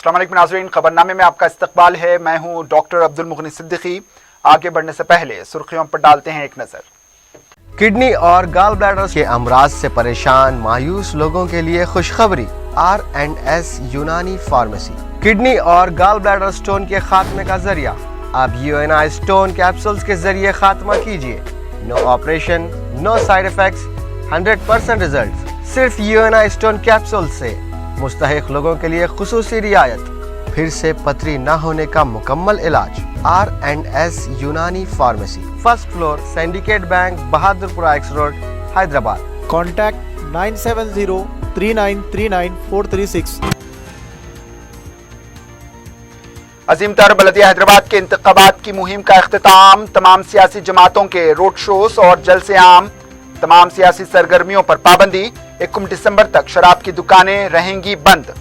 अस्सलाम वालेकुम नाज़रीन, खबरनामे में आपका इस्तकबाल है। मैं हूं डॉक्टर अब्दुल मुगनी सिद्दीकी। आगे बढ़ने से पहले सुर्खियों पर डालते हैं एक नजर। किडनी और गॉल ब्लैडर के अमराज से परेशान मायूस लोगों के लिए खुशखबरी। R&S यूनानी फार्मेसी किडनी और गॉल ब्लैडर स्टोन के खात्मे का जरिया। अब UNI स्टोन कैप्सूल्स के जरिए खात्मा कीजिए। No operation, no side effects, 100% result. सिर्फ UNI स्टोन कैप्सूल से मुस्तहिक लोगों के लिए खुसूसी रियायत। फिर से पथरी न होने का मुकम्मल इलाज। R&S यूनानी pharmacy, first floor, syndicate bank, Bahadurpura x road, Hyderabad. Contact 9703939436। अजीम तर बल्दिया हैदराबाद के इंतखाबात की मुहिम का इख्तिताम। तमाम सियासी जमातों के रोड शोज और जलसे आम। तमाम सियासी सरगर्मियों पर पाबंदी। 21 दिसंबर तक शराब की दुकानें रहेंगी बंद।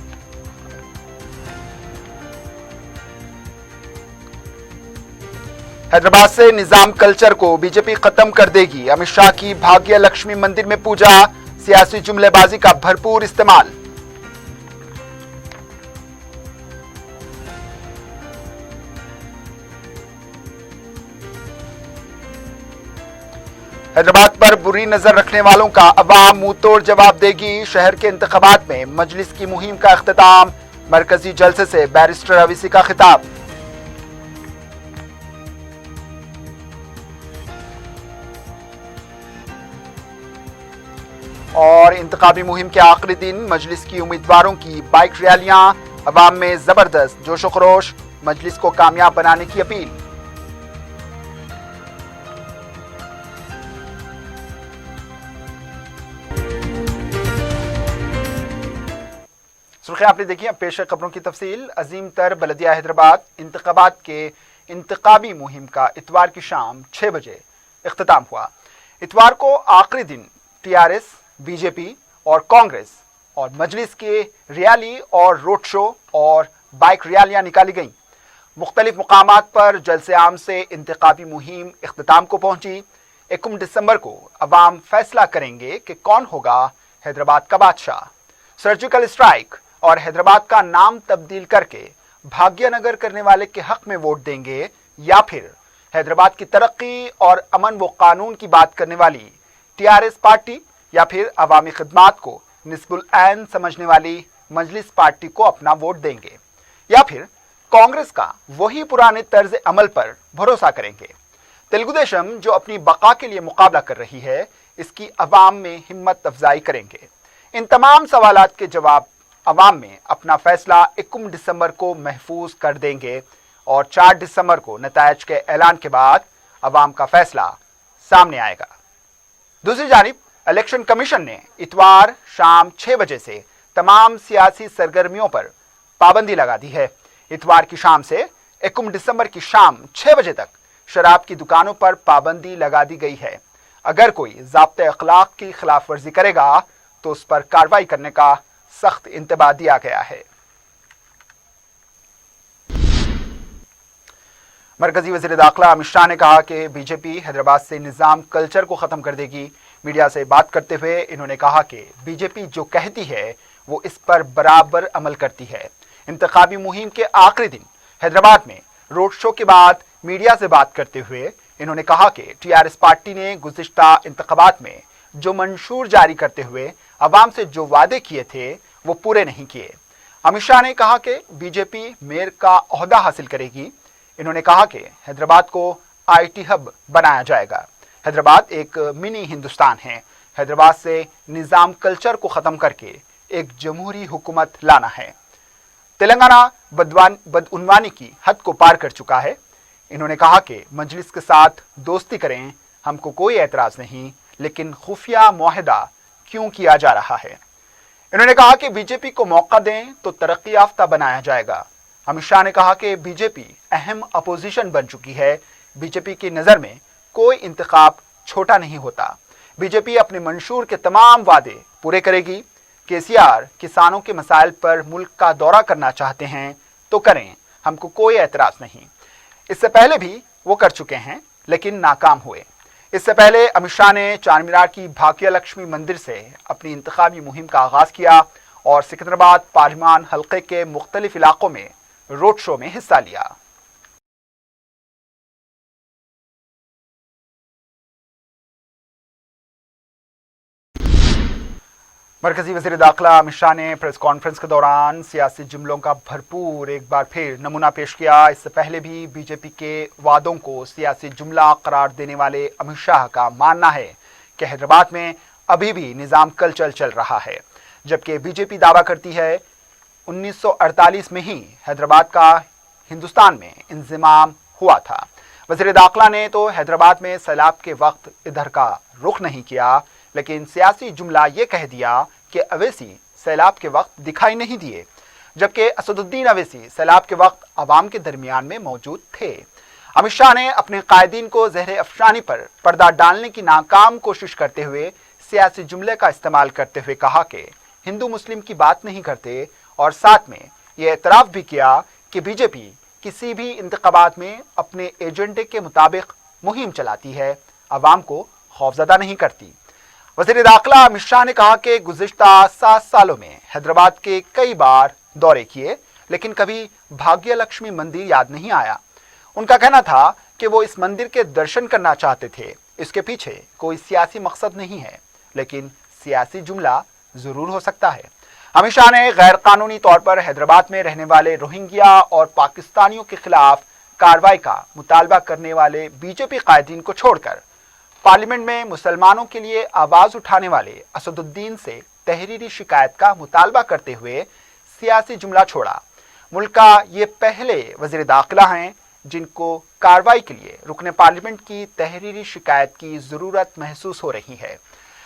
हैदराबाद से निजाम कल्चर को बीजेपी खत्म कर देगी। अमित शाह की भाग्य लक्ष्मी मंदिर में पूजा। सियासी जुमलेबाजी का भरपूर इस्तेमाल। हैदराबाद पर बुरी नजर रखने वालों का अवाम मुंह तोड़ जवाब देगी। शहर के इंतखाबात में मजलिस की मुहिम का इख्तिताम। मरकजी जलसे से बैरिस्टर अवीसी का खिताब। और इंतखाबी मुहिम के आखिरी दिन मजलिस की उम्मीदवारों की बाइक रैलियां। अवाम में जबरदस्त जोशो खरोश। मजलिस को कामयाब बनाने की अपील। सुर्खियां आपने देखी। अब पेश है खबरों की तफसील। अजीम तर बल्दिया हैदराबाद इंतखाबात के इंतखाबी मुहिम का इतवार की शाम 6 बजे इख्तिताम हुआ। इतवार को आखिरी दिन TRS, बीजेपी और कांग्रेस और मजलिस के रैली और रोड शो और बाइक रैलियां निकाली गईं। मुख्तलिफ मुकामात पर जलसे आम से इंतखाबी मुहिम इख्तिताम को पहुंची। 21 दिसंबर को अवाम फैसला करेंगे कि कौन होगा हैदराबाद का बादशाह। सर्जिकल स्ट्राइक और हैदराबाद का नाम तब्दील करके भाग्यनगर करने वाले के हक में वोट देंगे या फिर हैदराबाद की तरक्की और अमन व कानून की बात करने वाली TRS पार्टी या फिर अवामी खिदमात को निस्बुल ऐन समझने वाली मजलिस पार्टी को अपना वोट देंगे या फिर कांग्रेस का वही पुराने तर्ज अमल पर भरोसा करेंगे। तेलुगु देशम जो अपनी बका के लिए मुकाबला कर रही है, इसकी अवाम में हिम्मत अफजाई करेंगे। इन तमाम सवालात के जवाब अवाम में अपना फैसला 21 दिसंबर को महफूज कर देंगे और 4 दिसंबर को नतायज के ऐलान के बाद अवाम का फैसला सामने आएगा। दूसरी जानिब इलेक्शन कमीशन ने इतवार शाम 6 बजे से तमाम सियासी सरगर्मियों पर पाबंदी लगा दी है। इतवार की शाम से 21 दिसंबर की शाम 6 बजे तक शराब की दुकानों पर पाबंदी लगा दी गई है। अगर कोई ज़ाब्ते अखलाक की खिलाफ वर्जी करेगा तो उस पर कार्रवाई करने का सख्त इंतबाह दिया गया है। मरकजी वज़ीर दाखिला अमित शाह ने कहा कि बीजेपी हैदराबाद से निजाम कल्चर को खत्म कर देगी। मीडिया से बात करते हुए इन्होंने कहा कि बीजेपी जो कहती है वो इस पर बराबर अमल करती है। इंतखाबी मुहिम के आखिरी दिन हैदराबाद में रोड शो के बाद मीडिया से बात करते हुए इन्होंने कहा कि TRS पार्टी ने गुज़िश्ता इंतखाबात में जो मंशूर जारी करते हुए अवाम से जो वादे किए थे वो पूरे नहीं किए। अमित शाह ने कहा कि बीजेपी मेयर का ओहदा हासिल करेगी। इन्होंने कहा कि हैदराबाद को IT हब बनाया जाएगा। हैदराबाद एक मिनी हिंदुस्तान है। हैदराबाद से निजाम कल्चर को खत्म करके एक जमहूरी हुकूमत लाना है। तेलंगाना बदउनवानी की हद को पार कर चुका है। इन्होंने कहा कि मजलिस के साथ दोस्ती करें, हमको कोई एतराज नहीं, लेकिन खुफिया मुआहदा क्यों किया जा रहा है। इन्होंने कहा कि बीजेपी को मौका दें तो तरक्की याफ्ता बनाया जाएगा। अमित शाह ने कहा कि बीजेपी अहम अपोजिशन बन चुकी है। बीजेपी की नज़र में कोई इंतखाब छोटा नहीं होता। बीजेपी अपने मंशूर के तमाम वादे पूरे करेगी। KCR किसानों के मसाइल पर मुल्क का दौरा करना चाहते हैं तो करें, हमको कोई एतराज नहीं। इससे पहले भी वो कर चुके हैं लेकिन नाकाम हुए। इससे पहले अमित शाह ने चार मीनार की भाग्य लक्ष्मी मंदिर से अपनी इंतखाबी मुहिम का आगाज किया اور सिकंदराबाद पार्लिमान हल्के के मुख्तलिफ इलाकों में रोड शो में हिस्सा लिया। मरकजी वज़ीर दाखिला अमित शाह ने प्रेस कॉन्फ्रेंस के दौरान सियासी जुमलों का भरपूर एक बार फिर नमूना पेश किया। इससे पहले भी बीजेपी के वादों को सियासी जुमला करार देने वाले अमित शाह का मानना है कि हैदराबाद में अभी भी निज़ाम कल्चर चल रहा है, जबकि बीजेपी दावा करती है 1948 में ही हैदराबाद का हिंदुस्तान में इंज़माम हुआ था। वज़ीर दाखिला ने तो हैदराबाद में सैलाब के वक्त इधर का रुख नहीं किया, लेकिन सियासी जुमला ये कह दिया कि अवैसी सैलाब के वक्त दिखाई नहीं दिए, जबकि असदुद्दीन अवैसी सैलाब के वक्त अवाम के दरमियान में मौजूद थे। अमित शाह ने अपने कायदीन को ज़हर अफशानी पर पर्दा डालने की नाकाम कोशिश करते हुए सियासी जुमले का इस्तेमाल करते हुए कहा कि हिंदू मुस्लिम की बात नहीं करते, और साथ में यह एतराफ़ भी किया कि बीजेपी किसी भी इंतखाबात में अपने एजेंडे के मुताबिक मुहिम चलाती है, अवाम को खौफजदा नहीं करती। वज़ीर दाखिला अमित शाह ने कहा कि गुज़िश्ता 7 सालों में हैदराबाद के कई बार दौरे किए, लेकिन कभी भाग्य लक्ष्मी मंदिर याद नहीं आया। उनका कहना था कि वो इस मंदिर के दर्शन करना चाहते थे, इसके पीछे कोई सियासी मकसद नहीं है, लेकिन सियासी जुमला ज़रूर हो सकता है। अमित शाह ने गैर कानूनी तौर पर हैदराबाद में रहने वाले रोहिंग्या और पाकिस्तानियों के खिलाफ कार्रवाई का मुतालबा करने वाले बीजेपी कायदीन को छोड़कर पार्लियामेंट में मुसलमानों के लिए आवाज उठाने वाले असदुद्दीन से तहरीरी शिकायत का मुतालबा करते हुए सियासी जुमला छोड़ा। मुल्क का ये पहले वज़ीर दाखिला हैं जिनको कार्रवाई के लिए रुकने पार्लियामेंट की तहरीरी शिकायत की ज़रूरत महसूस हो रही है।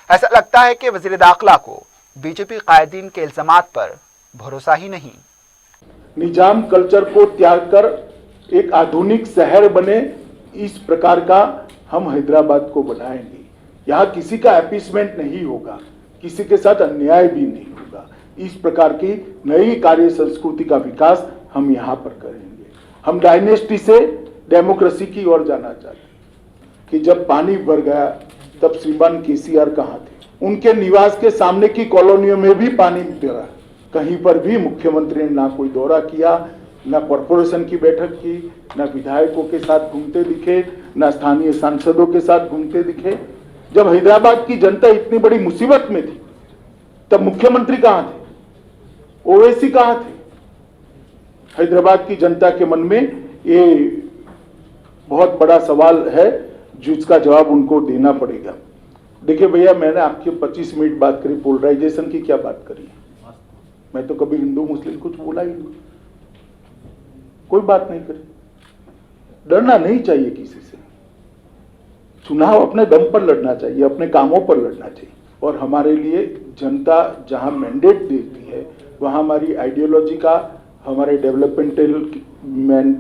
ऐसा लगता है कि वज़ीर दाखिला को बीजेपी कायदीन के इल्ज़ामात पर भरोसा ही नहीं। निजाम कल्चर को त्याग कर एक आधुनिक शहर बने, इस प्रकार का हम हैदराबाद को बनाएंगे। यहाँ किसी का अपीसमेंट नहीं होगा, किसी के साथ अन्याय भी नहीं होगा। इस प्रकार की नई कार्य संस्कृति का विकास हम यहाँ पर करेंगे। हम डायनेस्टी से डेमोक्रेसी की ओर जाना चाहते हैं कि जब पानी भर गया तब श्रीमान केसीआर कहाँ थे? उनके निवास के सामने की कॉलोनियों में भी पानी गिरा, कहीं पर भी मुख्यमंत्री ने ना कोई दौरा किया, न कॉरपोरेशन की बैठक की, न विधायकों के साथ घूमते दिखे, न स्थानीय सांसदों के साथ घूमते दिखे। जब हैदराबाद की जनता इतनी बड़ी मुसीबत में थी तब मुख्यमंत्री कहां थे? ओवैसी कहां थे? हैदराबाद की जनता के मन में ये बहुत बड़ा सवाल है जिसका जवाब उनको देना पड़ेगा। देखिए भैया, मैंने आपके 25 मिनट बात करी, पोलराइजेशन की क्या बात करी? मैं तो कभी हिंदू मुस्लिम कुछ बोला ही नहीं, कोई बात नहीं करी। डरना नहीं चाहिए किसी से। चुनाव अपने दम पर लड़ना चाहिए, अपने कामों पर लड़ना चाहिए। और हमारे लिए जनता जहां मैंडेट देती है वहां हमारी आइडियोलॉजी का, हमारे डेवलपमेंटल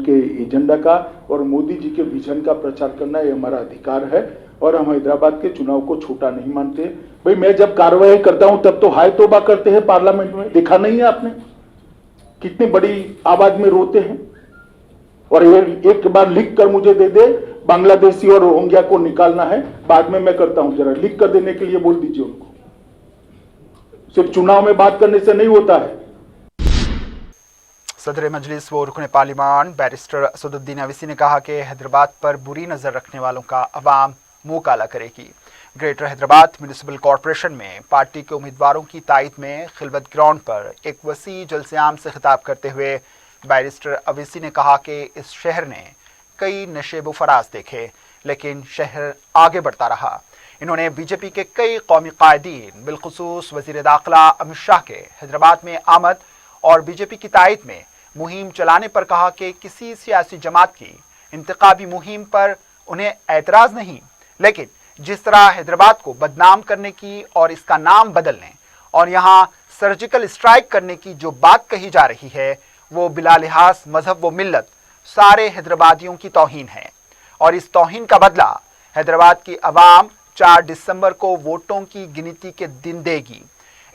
के एजेंडा का और मोदी जी के विजन का प्रचार करना ये हमारा अधिकार है। और हम हैदराबाद के चुनाव को छोटा नहीं मानते। भाई, मैं जब कार्रवाई करता हूं तब तो हाय तौबा करते हैं पार्लियामेंट में, देखा नहीं है आपने? कितनी बड़ी आवाज में रोते हैं। और ये एक बार लिख कर मुझे दे दे, बांग्लादेशी और रोहिंग्या को निकालना है, बाद में मैं करता हूं। जरा लिख कर देने के लिए बोल दीजिए उनको। सिर्फ चुनाव में बात करने से नहीं होता है। सदर मजलिस व रुकने पार्लिमान बैरिस्टर असदुद्दीन अवैसी ने कहा कि हैदराबाद पर बुरी नज़र रखने वालों का अवाम मुंह काला करेगी। ग्रेटर हैदराबाद म्यूनिसिपल कॉरपोरेशन में पार्टी के उम्मीदवारों की तायद में खिलवत ग्राउंड पर एक वसी जलसे-आम से खिताब करते हुए बैरिस्टर अवैसी ने कहा कि इस शहर ने कई नशेब फराज देखे, लेकिन शहर आगे बढ़ता रहा। इन्होंने बीजेपी के कई कौमी कायदीन बिलखुसूस वज़ीर दाखिला अमित शाह के हैदराबाद में आमद और बीजेपी की तायद में मुहिम चलाने पर कहा कि किसी सियासी जमात की इंतखाबी मुहिम पर उन्हें एतराज़ नहीं, लेकिन जिस तरह हैदराबाद को बदनाम करने की और इसका नाम बदलने और यहाँ सर्जिकल स्ट्राइक करने की जो बात कही जा रही है वो बिला लिहाज मजहब व मिल्लत सारे हैदराबादियों की तौहीन है। और इस तौहीन का बदला हैदराबाद की अवाम 4 दिसंबर को वोटों की गिनती के दिन देगी।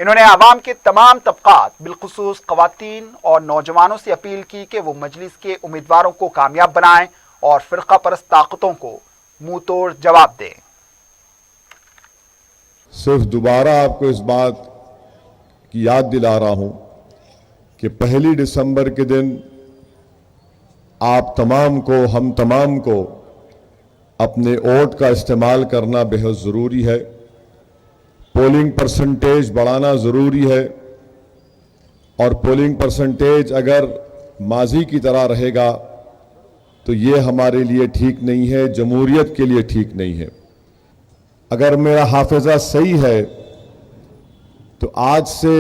इन्होंने आवाम के तमाम तबकात बिलखुसूस ख़वातीन और नौजवानों से अपील की कि वो मजलिस के उम्मीदवारों को कामयाब बनाएं और फ़िरका परस्त ताकतों को मुंह तोड़ जवाब दें। सिर्फ दोबारा आपको इस बात की याद दिला रहा हूं कि 1 दिसंबर के दिन आप तमाम को, हम तमाम को अपने वोट का इस्तेमाल करना बेहद ज़रूरी है। पोलिंग परसेंटेज बढ़ाना ज़रूरी है और पोलिंग परसेंटेज अगर माजी की तरह रहेगा तो ये हमारे लिए ठीक नहीं है, जमहूरियत के लिए ठीक नहीं है। अगर मेरा हाफिज़ा सही है तो आज से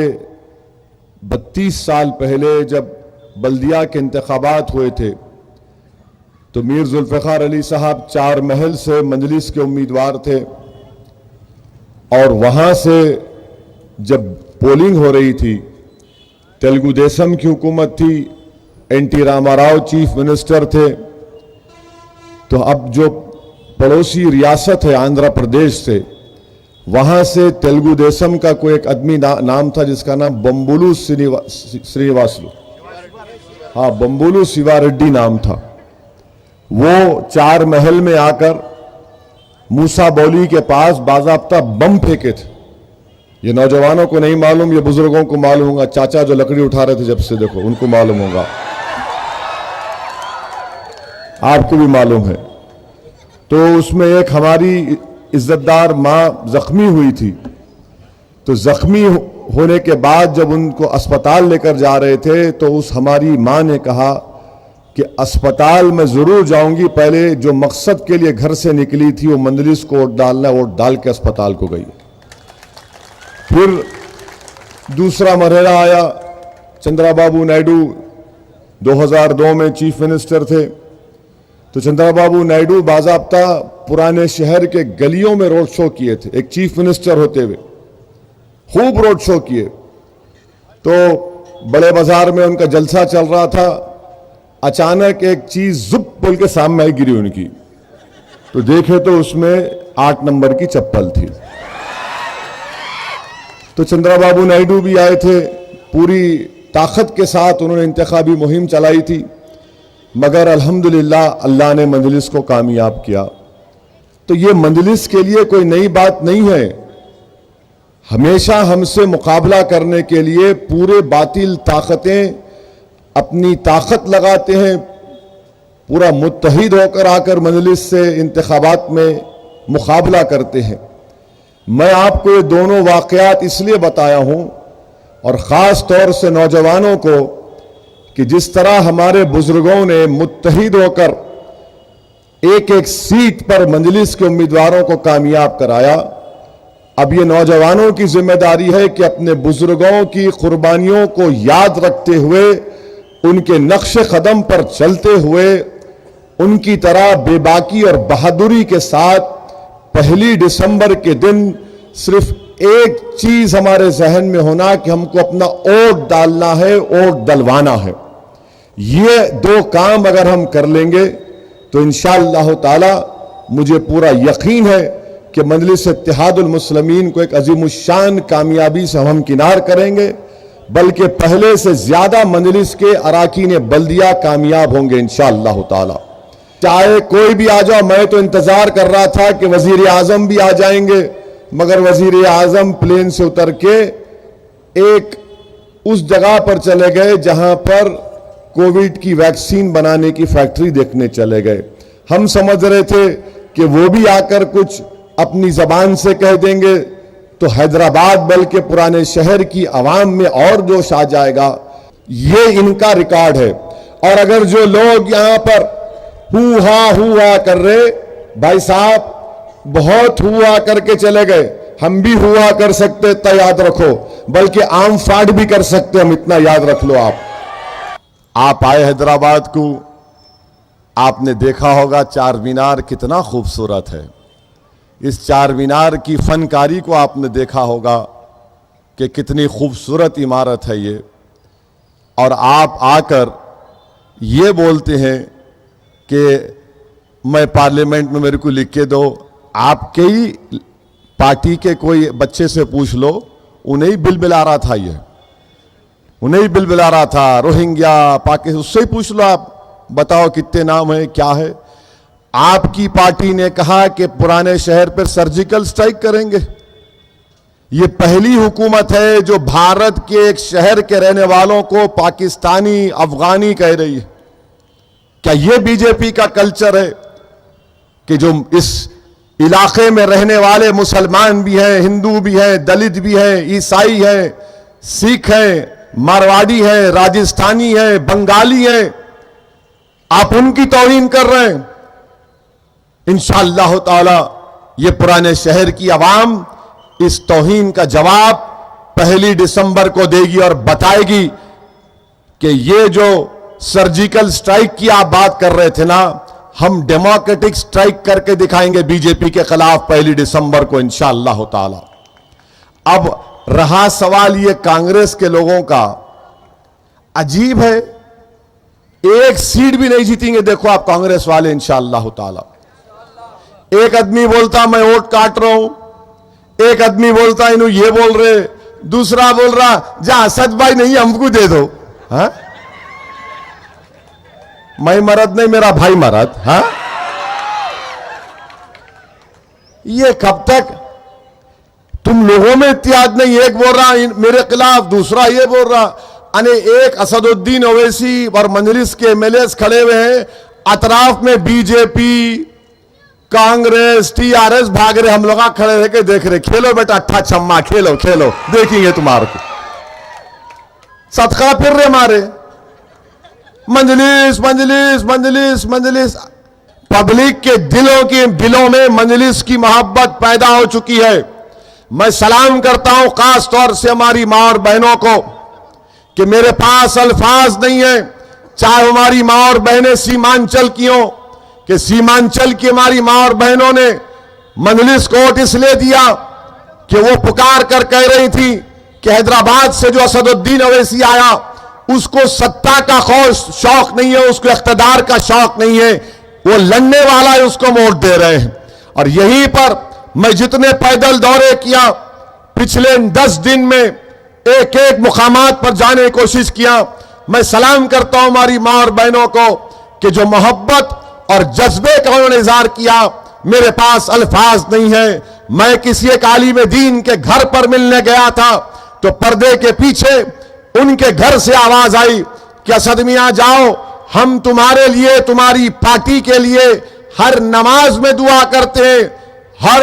32 साल पहले जब बल्दिया के इंतखाबात हुए थे तो मीर जुल्फ़िकार अली साहब 4 महल से मजलिस के उम्मीदवार थे और वहाँ से जब पोलिंग हो रही थी, तेलुगु देशम की हुकूमत थी, एन.टी. रामाराव चीफ मिनिस्टर थे। तो अब जो पड़ोसी रियासत है आंध्र प्रदेश से, वहाँ से तेलुगु देशम का कोई एक आदमी नाम था जिसका नाम बम्बुलू श्रीनिवासलू, हाँ बम्बुलू शिवारेड्डी नाम था। वो 4 महल में आकर मूसा बौली के पास बाज़ाब्ता बम फेंके थे। ये नौजवानों को नहीं मालूम, ये बुजुर्गों को मालूम होगा। चाचा जो लकड़ी उठा रहे थे जब से, देखो उनको मालूम होगा, आपको भी मालूम है। तो उसमें एक हमारी इज्जतदार माँ जख्मी हुई थी। तो जख्मी होने के बाद जब उनको अस्पताल लेकर जा रहे थे तो उस हमारी माँ ने कहा कि अस्पताल में जरूर जाऊंगी, पहले जो मकसद के लिए घर से निकली थी वो मंजलिस को वोट डालना, वोट डाल के अस्पताल को गई। फिर दूसरा मरहला आया, चंद्रबाबू नायडू 2002 में चीफ मिनिस्टर थे। तो चंद्रबाबू नायडू बाज़ाब्ता पुराने शहर के गलियों में रोड शो किए थे, एक चीफ मिनिस्टर होते हुए खूब रोड शो किए। तो बड़े बाजार में उनका जलसा चल रहा था, अचानक एक चीज जुप बोल के सामने आई, गिरी उनकी। तो देखे तो उसमें 8 नंबर की चप्पल थी। तो चंद्रबाबू नायडू भी आए थे, पूरी ताकत के साथ उन्होंने इंतखाबी मुहिम चलाई थी, मगर अल्हम्दुलिल्लाह अल्लाह ने मजलिस को कामयाब किया। तो ये मजलिस के लिए कोई नई बात नहीं है। हमेशा हमसे मुकाबला करने के लिए पूरे बातिल ताकतें अपनी ताकत लगाते हैं, पूरा मुत्तहिद होकर आकर मजलिस से इंतखाबात में मुकाबला करते हैं। मैं आपको ये दोनों वाक़यात इसलिए बताया हूँ और ख़ास तौर से नौजवानों को कि जिस तरह हमारे बुजुर्गों ने मुत्तहिद होकर एक एक सीट पर मजलिस के उम्मीदवारों को कामयाब कराया, अब ये नौजवानों की जिम्मेदारी है कि अपने बुजुर्गों की कुर्बानियों को याद रखते हुए, उनके नक्श कदम पर चलते हुए, उनकी तरह बेबाकी और बहादुरी के साथ 1 दिसंबर के दिन सिर्फ एक चीज हमारे जहन में होना कि हमको अपना वोट डालना है, वोट डलवाना है। ये 2 काम अगर हम कर लेंगे तो इंशाअल्लाह ताला मुझे पूरा यकीन है कि मजलिस इत्तेहादुल मुस्लिमीन को एक अजीमुशान कामयाबी से हम किनार करेंगे, बल्कि पहले से ज्यादा मजलिस के अराकीन बल्दिया कामयाब होंगे इंशाअल्लाह ताला। चाहे कोई भी आ जाओ, मैं तो इंतजार कर रहा था कि वजीर आजम भी आ जाएंगे, मगर वजीर आजम प्लेन से उतर के एक उस जगह पर चले गए जहां पर कोविड की वैक्सीन बनाने की फैक्ट्री देखने चले गए। हम समझ रहे थे कि वो भी आकर कुछ अपनी जबान से कह देंगे तो हैदराबाद बल्कि पुराने शहर की आवाम में और जोश आ जाएगा। ये इनका रिकॉर्ड है। और अगर जो लोग यहां पर हुआ कर रहे, भाई साहब बहुत हुआ करके चले गए, हम भी हुआ कर सकते, इतना याद रखो, बल्कि आम फाड़ भी कर सकते, हम इतना याद रख लो। आप आए हैदराबाद को, आपने देखा होगा चार मीनार कितना खूबसूरत है। इस चार मीनार की फनकारी को आपने देखा होगा कि कितनी खूबसूरत इमारत है ये। और आप आकर ये बोलते हैं कि मैं पार्लियामेंट में मेरे को लिख के दो। आपके ही पार्टी के कोई बच्चे से पूछ लो, उन्हें ही बिलबिला रहा था, ये उन्हें ही बिलबिला रहा था, रोहिंग्या पाकिस्तान, उससे ही पूछ लो, आप बताओ कितने नाम है, क्या है। आपकी पार्टी ने कहा कि पुराने शहर पर सर्जिकल स्ट्राइक करेंगे। یہ پہلی حکومت ہے جو بھارت کے ایک شہر کے رہنے والوں کو پاکستانی افغانی کہہ رہی ہے. کیا یہ بی جے پی کا کلچر ہے کہ جو اس علاقے میں رہنے والے مسلمان بھی ہیں, ہندو بھی ہیں, دلت بھی ہیں, عیسائی ہیں, سکھ ہیں, مارواڑی ہیں, راجستھانی ہیں, بنگالی ہیں, آپ ان کی توہین کر رہے ہیں؟ انشاءاللہ تعالی یہ پرانے شہر کی عوام اس توہین کا جواب 1 دسمبر کو دے گی اور بتائے گی کہ یہ جو سرجیکل سٹرائک کی آپ بات کر رہے تھے نا, ہم ڈیموکریٹک سٹرائک کر کے دکھائیں گے بی جے پی کے خلاف 1 دسمبر کو انشاءاللہ تعالی. اب رہا سوال یہ کانگریس کے لوگوں کا, عجیب ہے, ایک سیٹ بھی نہیں جیتیں گے دیکھو آپ کانگریس والے انشاءاللہ تعالی. ایک آدمی بولتا میں ووٹ کاٹ رہا ہوں, ایک آدمی بولتا انہوں یہ بول رہے, دوسرا بول رہا جہاں اسد بھائی نہیں ہم کو دے دو. ہاں میں مرد نہیں, میرا بھائی مرد. ہاں یہ کب تک تم لوگوں میں اتحاد نہیں؟ ایک بول رہا میرے خلاف, دوسرا یہ بول رہا. ایک اسد الدین اویسی اور مجلس کے ایم ایل ایز کھڑے ہوئے ہیں, اطراف میں بی جے پی, کانگریس, ٹی آر ایس بھاگ رہے, ہم لوگ کھڑے رہ کے دیکھ رہے. کھیلو بیٹا اٹھا چھما, کھیلو کھیلو, دیکھیں گے تمہارے کو. صدقہ پھر رہے ہمارے مجلس مجلس مجلس مجلس. پبلک کے دلوں میں مجلس کی محبت پیدا ہو چکی ہے. میں سلام کرتا ہوں خاص طور سے ہماری ماں اور بہنوں کو کہ میرے پاس الفاظ نہیں ہیں, چاہے ہماری ماں اور بہنیں سیمانچل کی ہوں, کہ سیمانچل کی ہماری ماں اور بہنوں نے مجلس کو ووٹ اس لیے دیا کہ وہ پکار کر کہہ رہی تھی کہ حیدرآباد سے جو اسد الدین اویسی آیا اس کو ستا کا شوق نہیں ہے, اس کو اقتدار کا شوق نہیں ہے, وہ لڑنے والا ہے, اس کو ووٹ دے رہے ہیں. اور یہیں پر میں جتنے پیدل دورے کیا پچھلے 10 دن میں, ایک ایک مقامات پر جانے کی کوشش کیا, میں سلام کرتا ہوں ہماری ماں اور بہنوں کو کہ جو محبت اور جذبے کا انہوں نے اظہار کیا. میرے پاس الفاظ نہیں ہے. میں کسی ایک عالم دین کے گھر پر ملنے گیا تھا تو پردے کے پیچھے ان کے گھر سے آواز آئی کہ اسد میاں جاؤ, ہم تمہارے لیے, تمہاری پارٹی کے لیے ہر نماز میں دعا کرتے ہیں, ہر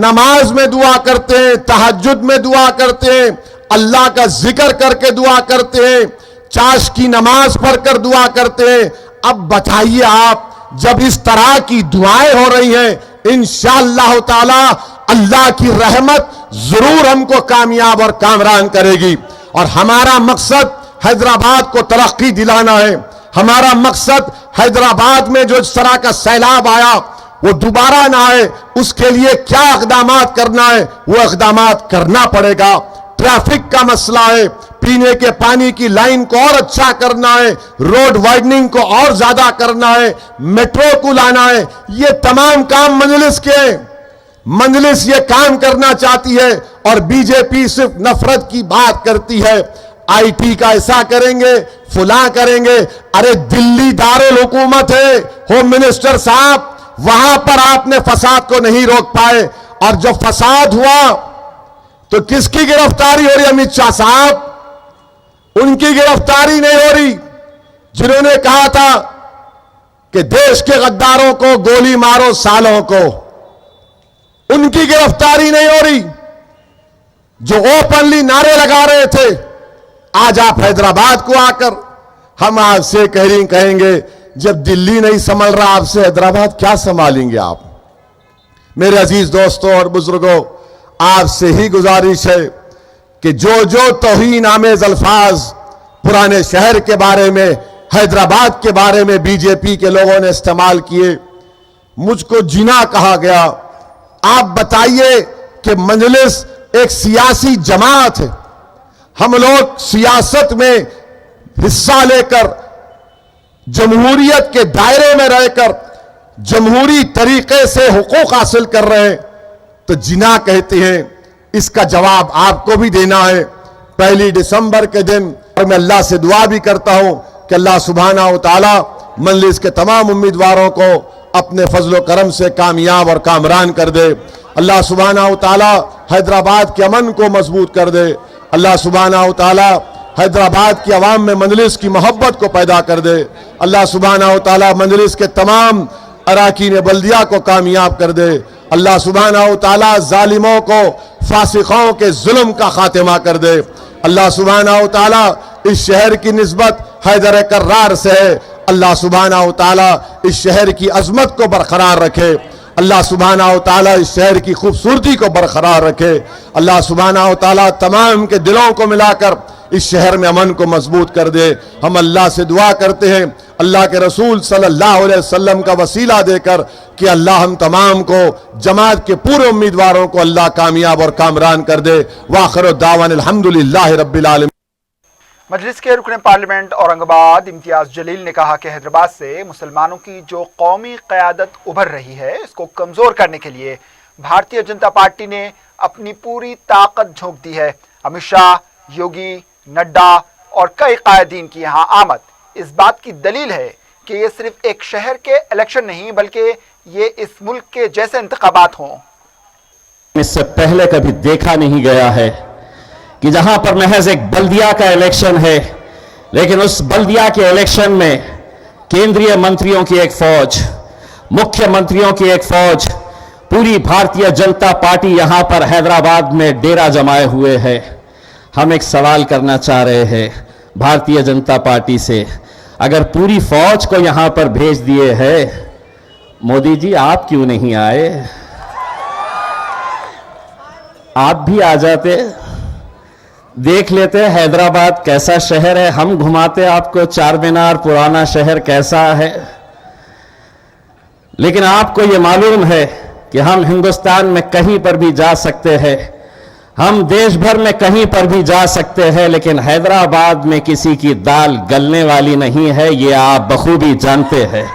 نماز میں دعا کرتے ہیں, تہجد میں دعا کرتے ہیں, اللہ کا ذکر کر کے دعا کرتے ہیں, چاش کی نماز پڑھ کر دعا کرتے ہیں. اب بتائیے آپ, جب اس طرح کی دعائیں ہو رہی ہیں, انشاءاللہ تعالی اللہ کی رحمت ضرور ہم کو کامیاب اور کامران کرے گی. اور ہمارا مقصد حیدرآباد کو ترقی دلانا ہے. ہمارا مقصد حیدرآباد میں جو اس طرح کا سیلاب آیا وہ دوبارہ نہ آئے, اس کے لیے کیا اقدامات کرنا ہے وہ اقدامات کرنا پڑے گا. ٹریفک کا مسئلہ ہے, پینے کے پانی کی لائن کو اور اچھا کرنا ہے, روڈ وائڈننگ کو اور زیادہ کرنا ہے, میٹرو کو لانا ہے. یہ تمام کام مجلس کے ہیں. مجلس یہ کام کرنا چاہتی ہے اور بی جے پی صرف نفرت کی بات کرتی ہے. آئی ٹی کا ایسا کریں گے, فلاں کریں گے. ارے دلی دارالحکومت ہے, ہوم منسٹر صاحب, وہاں پر آپ نے فساد کو نہیں روک پائے. اور جب فساد ہوا تو کس کی گرفتاری ہو رہی؟ امت شاہ صاحب, ان کی گرفتاری نہیں ہو رہی جنہوں نے کہا تھا کہ دیش کے غداروں کو گولی مارو سالوں کو. ان کی گرفتاری نہیں ہو رہی جو اوپنلی نعرے لگا رہے تھے. آج آپ حیدرآباد کو آ کر ہم آپ سے کہیں گے جب دلی نہیں سنبھل رہا آپ سے حیدرآباد کیا سنبھالیں گے آپ؟ میرے عزیز دوستوں اور بزرگوں, آپ سے ہی گزارش ہے کہ جو توہین آمیز الفاظ پرانے شہر کے بارے میں, حیدرآباد کے بارے میں بی جے پی کے لوگوں نے استعمال کیے, مجھ کو جنا کہا گیا. آپ بتائیے کہ مجلس ایک سیاسی جماعت ہے. ہم لوگ سیاست میں حصہ لے کر, جمہوریت کے دائرے میں رہ کر, جمہوری طریقے سے حقوق حاصل کر رہے ہیں, تو جنا کہتے ہیں. اس کا جواب آپ کو بھی دینا ہے 1 دسمبر کے دن. اور میں اللہ سے دعا بھی کرتا ہوں کہ اللہ سبحانہ و تعالی مجلس کے تمام امیدواروں کو اپنے فضل و کرم سے کامیاب اور کامران کر دے. अल्लाह सुब्हानहू व तआला हैदराबाद के अमन को मजबूत कर दे। अल्लाह सुब्हानहू व तआला हैदराबाद की आवाम में मंजलिस की मोहब्बत को पैदा कर दे। अल्लाह सुब्हानहू व तआला मंजलिस के तमाम अराकीन बल्दिया को कामयाब कर दे। अल्लाह सुब्हानहू व तआला जालिमों को, फासिकों के जुल्म का खात्मा कर दे। अल्लाह सुब्हानहू व तआला इस शहर की निस्बत हैदर कर्रार से है। अल्लाह सुब्हानहू व तआला इस शहर की अजमत को बरकरार रखे। अल्लाह सुब्हानहू व तआला इस शहर की खूबसूरती को बरकरार रखे। अल्लाह सुब्हानहू व तआला तमाम के दिलों को मिलाकर इस शहर में अमन को मजबूत कर दे। हम अल्लाह से दुआ करते हैं, अल्लाह के रसूल सल्लल्लाहु अलैहि वसल्लम का वसीला देकर, कि अल्लाह हम तमाम को, जमात के पूरे उम्मीदवारों को अल्लाह कामयाब और कामरान कर दे। वाखिर दावाना अल्हम्दुलिल्लाहि रब्बिल आलमीन। मजलिस के रुकन पार्लियामेंट औरंगाबाद इम्तियाज जलील ने कहा कि हैदराबाद से मुसलमानों की जो कौमी क़यादत उभर रही है, इसको कमज़ोर करने के लिए भारतीय जनता पार्टी ने अपनी पूरी ताकत झोंक दी है। अमित शाह, योगी, नड्डा और कई कायदीन की यहाँ आमद इस बात की दलील है कि ये सिर्फ एक शहर के इलेक्शन नहीं, बल्कि ये इस मुल्क के जैसे इंतखाबात हों। इससे पहले कभी देखा नहीं गया है कि जहां पर महज एक बल्दिया का इलेक्शन है, लेकिन उस बल्दिया के इलेक्शन में केंद्रीय मंत्रियों की एक फौज, मुख्यमंत्रियों की एक फौज, पूरी भारतीय जनता पार्टी यहां पर हैदराबाद में डेरा जमाए हुए है। हम एक सवाल करना चाह रहे हैं भारतीय जनता पार्टी से, अगर पूरी फौज को यहां पर भेज दिए है, मोदी जी आप क्यों नहीं आए? आप भी आ जाते, देख लेते हैदराबाद कैसा शहर है, हम घुमाते आपको चार मीनार पुराना शहर कैसा है। लेकिन आपको ये मालूम है कि हम हिंदुस्तान में कहीं पर भी जा सकते हैं, हम देश भर में कहीं पर भी जा सकते हैं, लेकिन हैदराबाद में किसी की दाल गलने वाली नहीं है, ये आप बखूबी जानते हैं।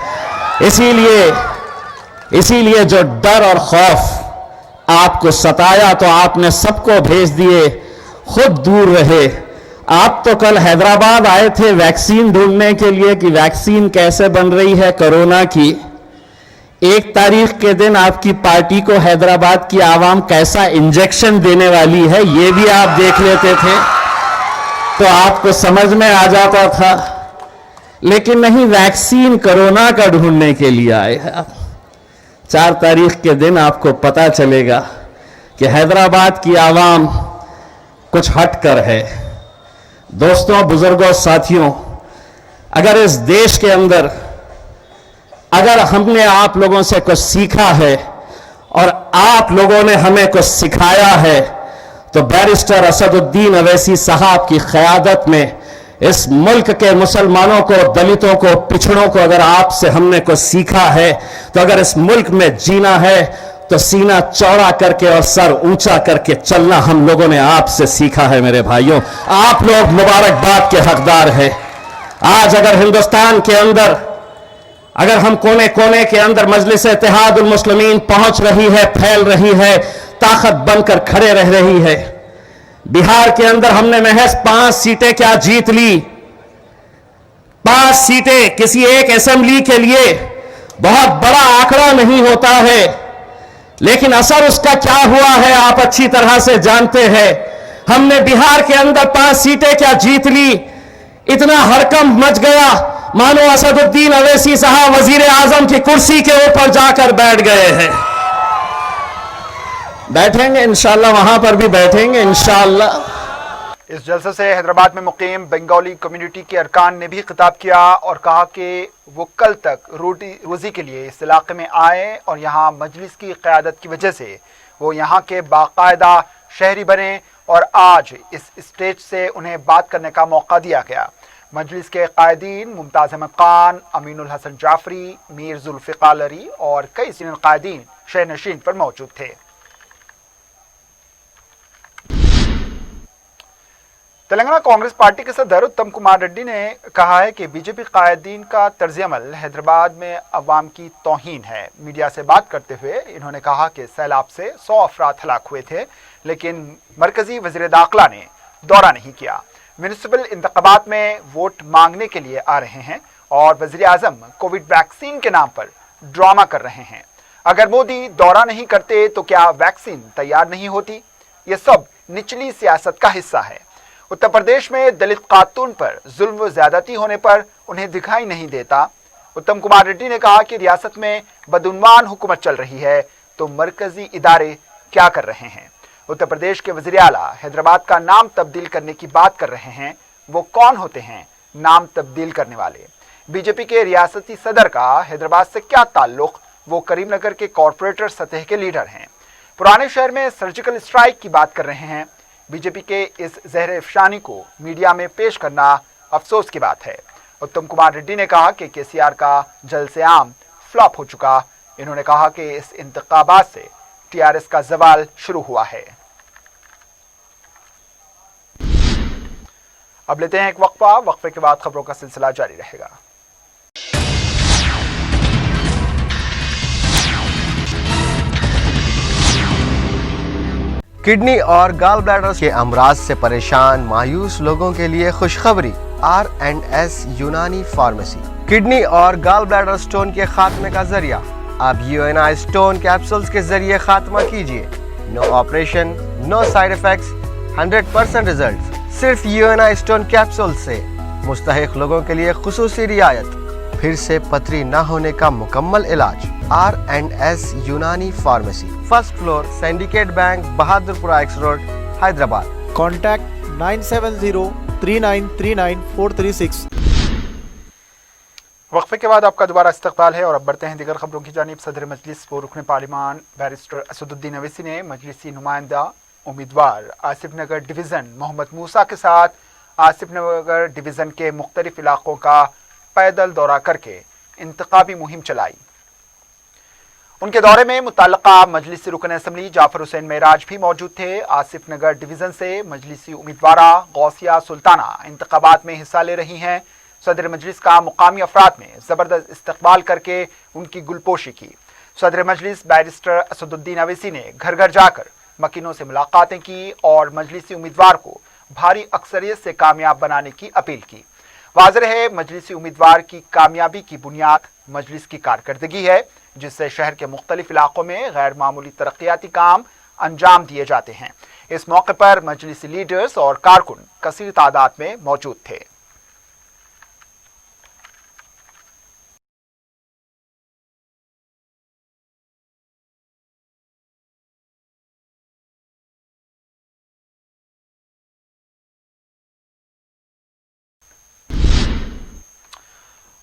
इसीलिए जो डर और खौफ आपको सताया तो आपने सबको भेज दिए, खुद दूर रहे। आप तो कल हैदराबाद आए थे वैक्सीन ढूंढने के लिए कि वैक्सीन कैसे बन रही है कोरोना की। 1 तारीख के दिन आपकी पार्टी को हैदराबाद की आवाम कैसा इंजेक्शन देने वाली है, ये भी आप देख लेते थे तो आपको समझ में आ जाता था। लेकिन नहीं, वैक्सीन कोरोना का ढूंढने के लिए आए हैं। 4 तारीख के दिन आपको पता चलेगा कि हैदराबाद की आवाम कुछ हटकर है। दोस्तों, बुजुर्गों, साथियों, अगर इस देश के अंदर अगर हमने आप लोगों से कुछ सीखा है और आप लोगों ने हमें कुछ सिखाया है, तो बैरिस्टर असदुद्दीन अवैसी साहब की क़यादत में इस मुल्क के मुसलमानों को, दलितों को, पिछड़ों को अगर आपसे हमने कुछ सीखा है, तो अगर इस मुल्क में जीना है तो सीना चौड़ा करके और सर ऊंचा करके चलना हम लोगों ने आपसे सीखा है। मेरे भाइयों, आप लोग मुबारकबाद के हकदार हैं। आज अगर हिंदुस्तान के अंदर, अगर हम कोने कोने के अंदर मजलिस इत्तेहादुल मुस्लिमीन पहुंच रही है, फैल रही है, ताकत बनकर खड़े रह रही है। बिहार के अंदर हमने महज 5 सीटें क्या जीत ली। 5 सीटें किसी एक असेंबली के लिए बहुत बड़ा आंकड़ा नहीं होता है, लेकिन असर उसका क्या हुआ है आप अच्छी तरह से जानते हैं। हमने बिहार के अंदर 5 सीटें क्या जीत ली, इतना हड़कंप मच गया मानो असदुद्दीन अवैसी साहब वजीर आजम की कुर्सी के ऊपर जाकर बैठ गए हैं। बैठेंगे इंशाअल्लाह, वहां पर भी बैठेंगे इंशाअल्लाह। इस जलसे से हैदराबाद में मुकीम बंगाली कम्युनिटी के अरकान ने भी खिताब किया और कहा कि वो कल तक रोजी के लिए इस इलाके में आए और यहाँ मजलिस की क़यादत की वजह से वो यहाँ के बाकायदा शहरी बने और आज इस स्टेज से उन्हें बात करने का मौका दिया गया। मजलिस के कायदीन मुमताज़ अहमद खान, अमीनुल हसन जाफरी, मीर जुल्फ़िकार अली और कई सीनियर कायदीन शहर नशीन पर मौजूद थे। तेलंगाना कांग्रेस पार्टी के सदर उत्तम कुमार रेड्डी ने कहा है कि बीजेपी कायदीन का तर्ज अमल हैदराबाद में अवाम की तौहीन है। मीडिया से बात करते हुए इन्होंने कहा कि सैलाब से 100 अफराद हलाक हुए थे, लेकिन मरकजी वज़ीर दाखिला ने दौरा नहीं किया। म्यूनिसिपल इंतखाबात में वोट मांगने के लिए आ रहे हैं और वज़ीर आज़म कोविड वैक्सीन के नाम पर ड्रामा कर रहे हैं। अगर मोदी दौरा नहीं करते तो क्या वैक्सीन तैयार नहीं होती? ये सब निचली सियासत का हिस्सा है। उत्तर प्रदेश में दलित खातून पर जुल्म व ज्यादती होने पर उन्हें दिखाई नहीं देता। उत्तम कुमार रेड्डी ने कहा कि रियासत में बदउनवान हुकूमत चल रही है तो मरकजी इदारे क्या कर रहे हैं? उत्तर प्रदेश के वज़ीर आला हैदराबाद का नाम तब्दील करने की बात कर रहे हैं। वो कौन होते हैं नाम तब्दील करने वाले? बीजेपी के रियासती सदर का हैदराबाद से क्या ताल्लुक? वो करीमनगर के कॉरपोरेटर सतह के लीडर हैं। पुराने शहर में सर्जिकल स्ट्राइक की बात कर रहे हैं। बीजेपी के इस जहर इफ्शानी को मीडिया में पेश करना अफसोस की बात है। उत्तम कुमार रेड्डी ने कहा कि केसीआर का जलसे आम फ्लॉप हो चुका। इन्होंने कहा कि इस इंतखाबात से टीआरएस का जवाल शुरू हुआ है। अब लेते हैं एक वक्फा। वक्फे के बाद खबरों का सिलसिला जारी रहेगा। किडनी और गाल ब्लैडर के अमराज से परेशान मायूस लोगों के लिए खुशखबरी। R&S यूनानी फार्मेसी किडनी और गाल ब्लैडर स्टोन के खात्मे का जरिया। अब UNI स्टोन कैप्सूल्स के जरिए खात्मा कीजिए। No operation, no side effects, 100% result. सिर्फ UNI स्टोन कैप्सूल से मुस्तहिक लोगों के लिए खुसूसी रियायत। फिर से पथरी न होने का मुकम्मल इलाज। R&S यूनानी pharmacy, first floor, syndicate bank, Bahadurpura x road, Hyderabad. Contact 970-3939-436। वक्फे के बाद आपका दोबारा इस्तकबाल है और अब बढ़ते हैं दीगर खबरों की जानिब। सदर मजलिस व रुकन पार्लिमान बैरिस्टर असदुद्दीन अवैसी ने मजलिसी नुमाइंदा उम्मीदवार आसिफ नगर डिवीज़न मोहम्मद मूसा के साथ आसिफ नगर डिवीज़न के मुख्तलिफ इलाकों का पैदल दौरा करके इंतखाबी मुहिम चलाई। उनके दौरे में मुतल्लका मजलिसी रुकन असम्बली जाफर हुसैन मेराज भी मौजूद थे। आसिफ नगर डिवीज़न से मजलिसी उम्मीदवारा गौसिया सुल्ताना इंतखाबात में हिस्सा ले रही हैं। सदर मजलिस का मुकामी अफराद में ज़बरदस्त इस्तकबाल करके उनकी गुलपोशी की। सदर मजलिस बैरिस्टर असदुद्दीन अवैसी ने घर घर जाकर मकीनों से मुलाकातें की और मजलिसी उम्मीदवार को भारी अक्सरियत से कामयाब बनाने की अपील की। वाज़ेह है मजलिसी उम्मीदवार की कामयाबी की बुनियाद मजलिस की कारकर्दगी है, जिससे शहर के मुख्तलिफ इलाकों में गैर मामूली तरक्याती काम अंजाम दिए जाते हैं। इस मौके पर मजलिसी लीडर्स और कारकुन कसीर तादाद में मौजूद थे।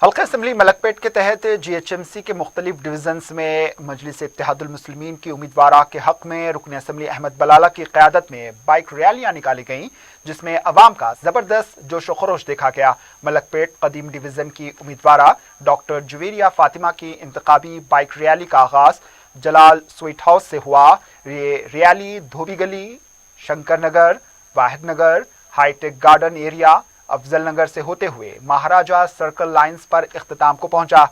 हल्का असम्बली मलकपेट के तहत GHMC के मुख्तलिफ डिवीजन्स में मजलिस इत्तेहादुल मुस्लिमीन की उम्मीदवारा के हक में रुकन असम्बली अहमद बलाला की क़यादत में बाइक रैलियां निकाली गईं, जिसमें अवाम का ज़बरदस्त जोश व खरोश देखा गया। मलकपेट कदीम डिवीज़न की उम्मीदवारा डॉक्टर जुवेरिया फातिमा की इंतखाबी बाइक रैली का आगाज़ जलाल स्वीट हाउस से हुआ। ये रैली धोबी गली, शंकर नगर, वाहिद नगर, हाईटेक गार्डन एरिया, अफजल नगर से होते हुए महाराजा सर्कल लाइंस पर इख्तिताम को पहुंचा।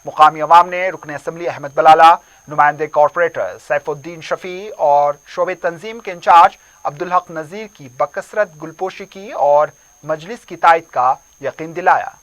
मुकामी अवाम ने रुकन असम्बली अहमद बलाला, नुमाइंदे कॉरपोरेटर सैफुद्दीन शफी और शोबे तंजीम के इंचार्ज अब्दुल हक नज़ीर की बकसरत गुलपोशी की और मजलिस की तायद का यकीन दिलाया।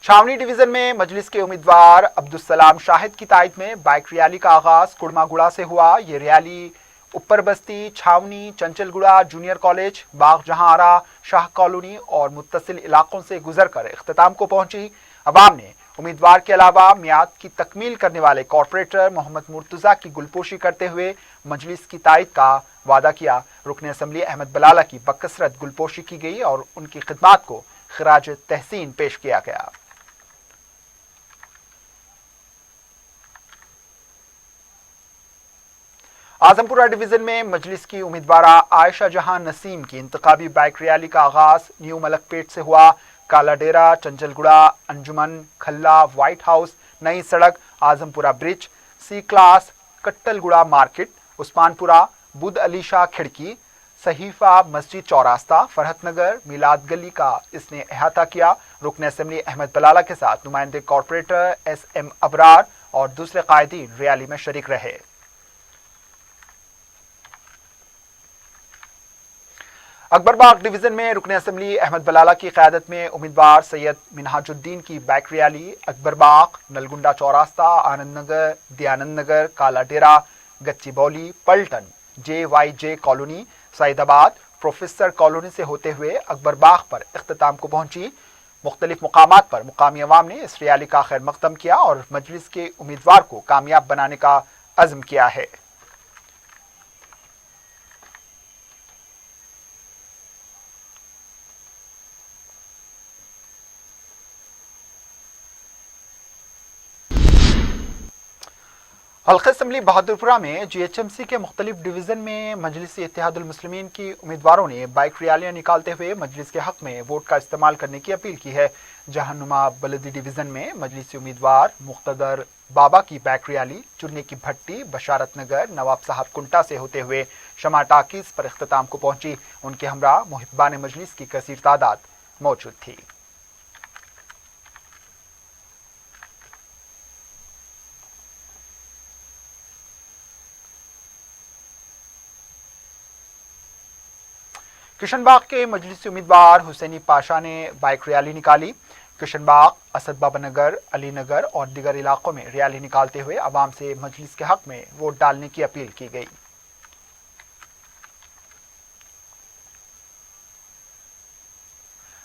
छावनी डिवीजन में मजलिस के उम्मीदवार अब्दुल सलाम शाहिद की तायद में बाइक रैली का आगाज कुड़मागुड़ा से हुआ। ये रैली ऊपर बस्ती, छावनी, चंचलगुड़ा, जूनियर कॉलेज, बाग जहांआरा, शाह कॉलोनी और मुत्तसिल इलाकों से गुजरकर इख्तिताम को पहुंची। अवाम ने उम्मीदवार के अलावा मियाद की तकमील करने वाले कॉरपोरेटर मोहम्मद मुर्तजा की गुलपोशी करते हुए मजलिस की तायद का वादा किया। रुकन असम्बली अहमद बलाला की बकसरत गुलपोशी की गई और उनकी खिदमात को खिराज तहसीन पेश किया गया। आजमपुरा डिवीजन में मजलिस की उम्मीदवारा आयशा जहां नसीम की इंतखाबी बाइक रैली का आगाज न्यू मलकपेट से हुआ। काला डेरा, चंचलगुड़ा, अंजुमन, खल्ला, व्हाइट हाउस, नई सड़क, आजमपुरा ब्रिज, सी क्लास, कट्टलगुड़ा मार्केट, उस्मानपुरा, बुध अली शाह खिड़की, सहीफा मस्जिद चौरास्ता, फरहत नगर, मिलाद गली का इसने अहाता किया। रुकन असम्बली अहमद बलाला के साथ नुमाइंदे कॉरपोरेटर SM अबरार और दूसरे कायदीन रैली में शरीक रहे। اکبر باغ ڈویژن میں رکن اسمبلی احمد بلالہ کی قیادت میں امیدوار سید منہاج الدین کی بائک ریلی اکبر باغ، نلگنڈا چوراستہ، آنند نگر، دیانند نگر، کالا ڈیرا، گچی بولی، پلٹن، JYJ کالونی، سعید آباد، پروفیسر کالونی سے ہوتے ہوئے اکبر باغ پر اختتام کو پہنچی۔ مختلف مقامات پر مقامی عوام نے اس ریلی کا خیر مقدم کیا اور مجلس کے امیدوار کو کامیاب بنانے کا عزم کیا ہے۔ حلقہ اسمبلی بہادرپورہ میں GHMC کے مختلف ڈویژن میں مجلسی اتحاد المسلمین کی امیدواروں نے بائک ریلیاں نکالتے ہوئے مجلس کے حق میں ووٹ کا استعمال کرنے کی اپیل کی ہے۔ جہاں نما بلدی ڈویژن میں مجلسی امیدوار مقتدر بابا کی بائک ریلی چننے کی بھٹی، بشارت نگر، نواب صاحب کنٹا سے ہوتے ہوئے شمع ٹاکیز پر اختتام کو پہنچی۔ ان کے ہمراہ محبان مجلس کی کثیر تعداد موجود تھی۔ کشن باغ کے مجلسی امیدوار حسینی پاشا نے بائک ریلی نکالی۔ کشن باغ، اسد بابا نگر، علی نگر اور دیگر علاقوں میں ریلی نکالتے ہوئے عوام سے مجلس کے حق میں ووٹ ڈالنے کی اپیل کی گئی۔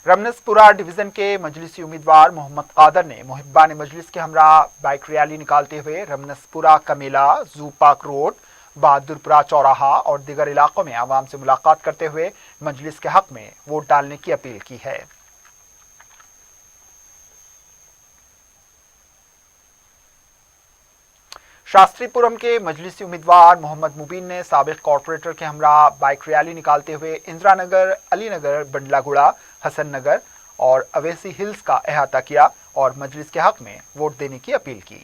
رمنسپورہ ڈویژن کے مجلسی امیدوار محمد قادر نے محبان مجلس کے ہمراہ بائک ریلی نکالتے ہوئے رمنسپورہ کمیلا، زو پارک روڈ، بہادرپورہ چوراہا اور دیگر علاقوں میں عوام سے ملاقات کرتے ہوئے مجلس کے حق میں ووٹ ڈالنے کی اپیل کی ہے۔ شاستری پورم کے مجلسی امیدوار محمد مبین نے سابق کارپوریٹر کے ہمراہ بائک ریلی نکالتے ہوئے اندرا نگر، علی نگر، بنڈلا گڑا، حسن نگر اور اویسی ہلز کا احاطہ کیا اور مجلس کے حق میں ووٹ دینے کی اپیل کی۔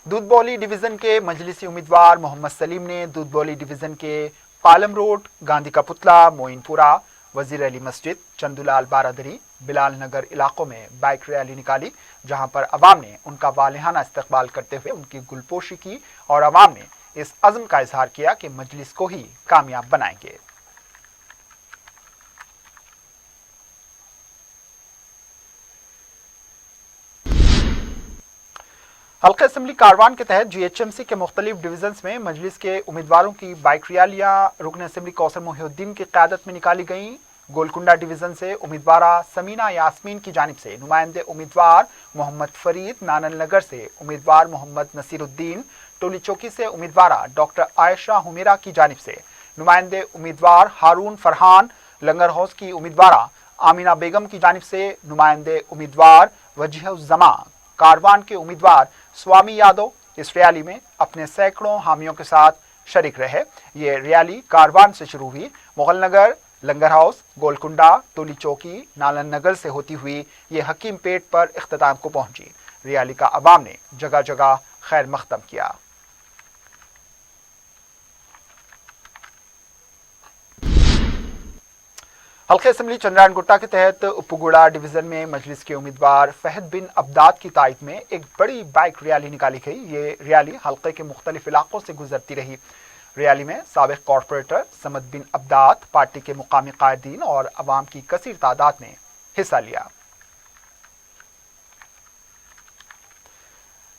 دودھ بولی ڈویژن کے مجلسی امیدوار محمد سلیم نے دودھ بولی ڈویژن کے پالم روڈ، گاندھی کا پتلا، موئن پورہ، وزیر علی مسجد، چندولال بارادری، بلال نگر علاقوں میں بائک ریلی نکالی، جہاں پر عوام نے ان کا والہانہ استقبال کرتے ہوئے ان کی گلپوشی کی اور عوام نے اس عزم کا اظہار کیا کہ مجلس کو ہی کامیاب بنائیں گے۔ حلقہ اسمبلی کاروان کے تحت GHMC کے مختلف ڈویژنز میں مجلس کے امیدواروں کی بائک ریلیاں رکن اسمبلی کوثر محی الدین کی قیادت میں نکالی گئیں۔ گولکنڈا ڈویژن سے امیدوارہ سمینہ یاسمین کی جانب سے نمائندے امیدوار محمد فرید، نانل نگر سے امیدوار محمد نصیر الدین، ٹولی چوکی سے امیدوارہ ڈاکٹر عائشہ حمیرہ کی جانب سے نمائندے امیدوار ہارون فرحان، لنگر ہاؤس کی امیدوارہ آمینہ بیگم کی جانب سے نمائندے امیدوار وجیہ الزمان، کاروان کے امیدوار سوامی یادو اس ریلی میں اپنے سینکڑوں حامیوں کے ساتھ شریک رہے۔ یہ ریلی کاروان سے شروع ہوئی، مغل نگر، لنگر ہاؤس، گولکنڈا، ٹولی چوکی، نالن نگر سے ہوتی ہوئی یہ حکیم پیٹ پر اختتام کو پہنچی۔ ریلی کا عوام نے جگہ جگہ خیر مقدم کیا۔ حلقہ اسمبلی چندران گٹا کے تحت اپوگوڑا ڈویژن میں مجلس کے امیدوار فہد بن عبداد کی تائید میں ایک بڑی بائک ریلی نکالی گئی۔ یہ ریلی حلقے کے مختلف علاقوں سے گزرتی رہی۔ ریلی میں سابق کارپوریٹر سمد بن عبداد، پارٹی کے مقامی قائدین اور عوام کی کثیر تعداد نے حصہ لیا۔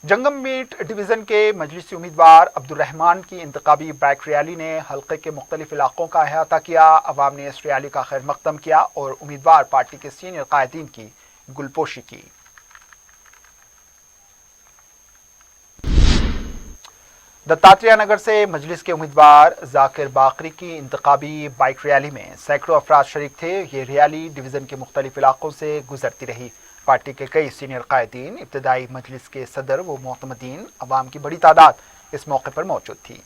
جنگم میٹ ڈویژن کے مجلسی امیدوار عبد الرحمان کی انتخابی بائک ریلی نے حلقے کے مختلف علاقوں کا احاطہ کیا۔ عوام نے اس ریلی کا خیر مقدم کیا اور امیدوار پارٹی کے سینئر قائدین کی گلپوشی کی۔ دتاتریہ نگر سے مجلس کے امیدوار ذاکر باقری کی انتخابی بائک ریلی میں سینکڑوں افراد شریک تھے۔ یہ ریلی ڈویژن کے مختلف علاقوں سے گزرتی رہی۔ پارٹی کے کئی سینئر قائدین، ابتدائی مجلس کے صدر و معتمدین، عوام کی بڑی تعداد اس موقع پر موجود تھی۔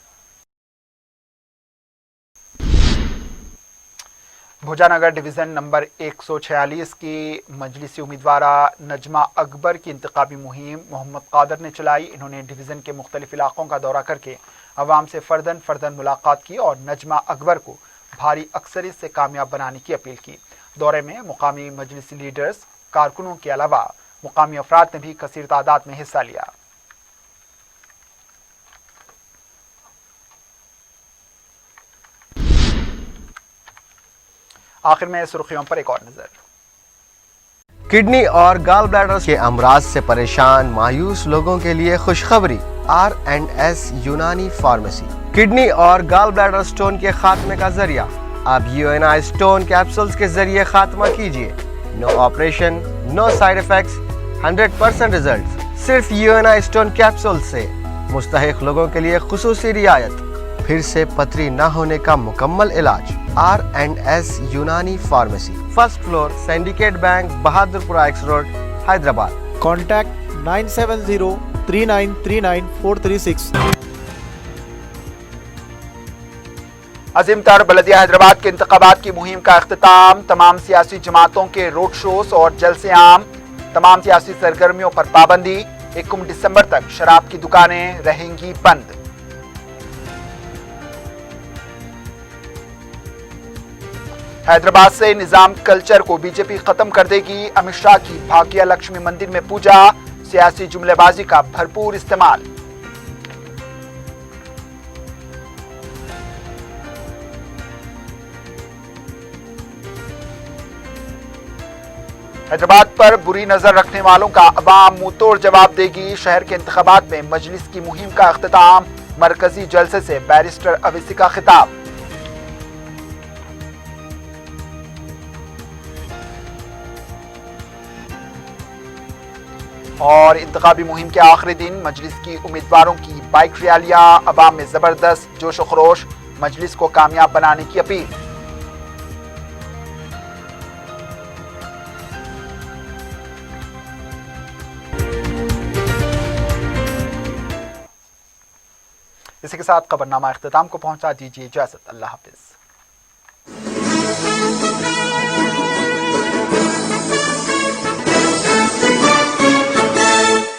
بھوجا نگر ڈویژن نمبر 146 کی مجلسی امیدوارہ نجمہ اکبر کی انتخابی مہم محمد قادر نے چلائی۔ انہوں نے ڈویژن کے مختلف علاقوں کا دورہ کر کے عوام سے فرداً ملاقات کی اور نجمہ اکبر کو بھاری اکثریت سے کامیاب بنانے کی اپیل کی۔ دورے میں مقامی مجلسی لیڈرز، کارکنوں کے علاوہ مقامی افراد نے بھی کثیر تعداد میں حصہ لیا۔ آخر میں سرخیوں پر ایک اور نظر۔ کڈنی اور گال بلیڈر کے امراض سے پریشان مایوس لوگوں کے لیے خوشخبری، R&S یونانی فارمیسی کڈنی اور گال بلیڈر سٹون کے خاتمے کا ذریعہ۔ اب UNI سٹون کیپسولز کے ذریعے خاتمہ کیجیے، نو آپریشن، نو سائیڈ ایفیکٹس، 100% ریزلٹ۔ صرف UNI سٹون کیپسول سے مستحق لوگوں کے لیے خصوصی رعایت، پھر سے پتھری نہ ہونے کا مکمل علاج۔ R&S Unani pharmacy, first floor, Syndicate Bank, Bahadurpura X road, Hyderabad. Contact 970-3939-436. عظیم تر بلدیہ حیدرآباد کے انتخابات کی مہم کا اختتام، تمام سیاسی جماعتوں کے روڈ شوز اور جلسے عام، تمام سیاسی سرگرمیوں پر پابندی، 1 دسمبر تک شراب کی دکانیں رہیں گی بند۔ حیدرآباد سے نظام کلچر کو بی جے پی ختم کر دے گی، امت شاہ کی بھاگیہ لکشمی مندر میں پوجا، سیاسی جملے بازی کا بھرپور استعمال۔ حیدرآباد پر بری نظر رکھنے والوں کا عوام منہ توڑ جواب دے گی، شہر کے انتخابات میں مجلس کی مہم کا اختتام، مرکزی جلسے سے بیرسٹر اویسی کا خطاب۔ اور انتخابی مہم کے آخری دن مجلس کی امیدواروں کی بائک ریالیاں، عوام میں زبردست جوش و خروش، مجلس کو کامیاب بنانے کی اپیل۔ اسی کے ساتھ خبرنامہ اختتام کو پہنچا، دیجیے اجازت، اللہ حافظ۔